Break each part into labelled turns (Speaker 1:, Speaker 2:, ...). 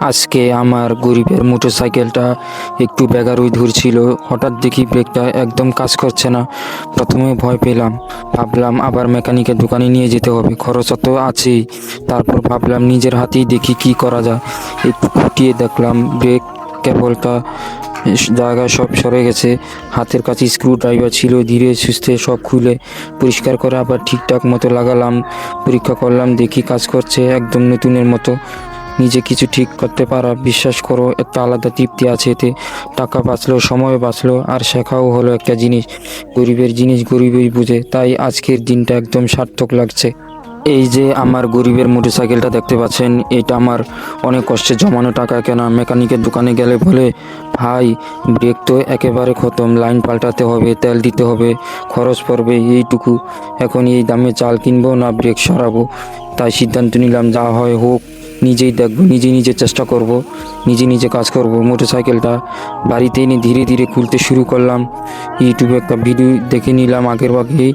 Speaker 1: আজকে আমার গরিবের মোটরসাইকেলটা একটু বেগারই ধরছিল। হঠাৎ দেখি ব্রেকটা একদম কাজ করছে না। প্রথমে ভয় পেলাম, ভাবলাম আবার মেকানিকের দোকানে নিয়ে যেতে হবে, খরচ তো আছেই। তারপর ভাবলাম নিজের হাতেই দেখি কি করা যায়। একটু খুঁটিয়ে দেখলাম ব্রেক কেবলটা জায়গায় সব সরে গেছে। হাতের কাছে স্ক্রু ড্রাইভার ছিল, ধীরে সুস্থে সব খুলে পরিষ্কার করে আবার ঠিকঠাক মতো লাগালাম। পরীক্ষা করলাম, দেখি কাজ করছে একদম নতুনের মতো। নিজে কিছু ঠিক করতে পারা, বিশ্বাস করো, একটা আলাদা তৃপ্তি আছে এতে। টাকা বাঁচলো, সময় বাঁচলো, আর শেখাও হলো একটা জিনিস। গরিবের জিনিস গরিবই বুঝে, তাই আজকের দিনটা একদম সার্থক লাগছে। এই যে আমার গরিবের মোটরসাইকেলটা দেখতে পাচ্ছেন, এটা আমার অনেক কষ্টে জমানো টাকা কেনা। মেকানিকের দোকানে গেলে বলে, ভাই ব্রেক তো একেবারে খতম, লাইন পাল্টাতে হবে, তেল দিতে হবে, খরচ পড়বে এইটুকু। এখন এই দামে চাল কিনবো না ব্রেক সরাবো? তাই সিদ্ধান্ত নিলাম, যা হয় হোক, নিজেই দেখবো, নিজে চেষ্টা করব, নিজে কাজ করব। মোটরসাইকেলটা বাড়িতে এনে ধীরে ধীরে খুলতে শুরু করলাম। ইউটিউবে একটা ভিডিও দেখে নিলাম আগের ভাগেই,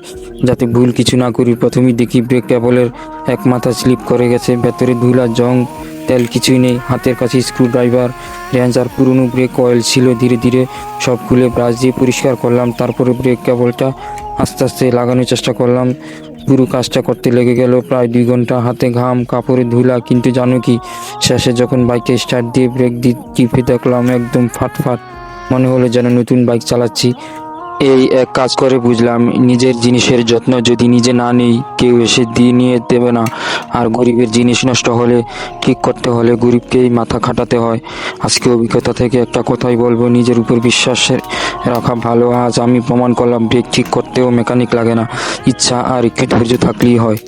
Speaker 1: যাতে ভুল কিছু না করি। প্রথমেই দেখি ব্রেক কেবলের এক মাথা স্লিপ করে গেছে, ভেতরে ধুলা, জং, তেল কিছুই নেই। হাতের কাছে স্ক্রু ড্রাইভার, রেঞ্চ আর পুরনো ব্রেক অয়েল ছিল। ধীরে ধীরে সব খুলে ব্রাশ দিয়ে পরিষ্কার করলাম। তারপরে ব্রেক কেবলটা আস্তে আস্তে লাগানোর চেষ্টা করলাম। পুরো কাজটা করতে লেগে গেল প্রায় 2 ঘন্টা। হাতে ঘাম, কাপড়ে ধুলা, কিন্তু জানো কি, শেষে যখন বাইকে স্টার্ট দিয়ে ব্রেক টিপে দেখলাম একদম ফাটফাট, মনে হলো যেন নতুন বাইক চালাচ্ছি। এই এক কাজ করে বুঝলাম, নিজের জিনিসের যত্ন যদি নিজে না নেই, কেউ এসে দিয়ে নিয়ে দেবে না। আর গরিবের জিনিস নষ্ট হলে, ঠিক করতে হলে গরিবকেই মাথা খাটাতে হয়। আজকে অভিজ্ঞতা থেকে একটা কথাই বলবো, নিজের উপর বিশ্বাস রাখা ভালো। আজ আমি প্রমাণ করলাম, ব্রেক ঠিক করতেও মেকানিক লাগে না, ইচ্ছা আর একটু ধৈর্য থাকলেই হয়।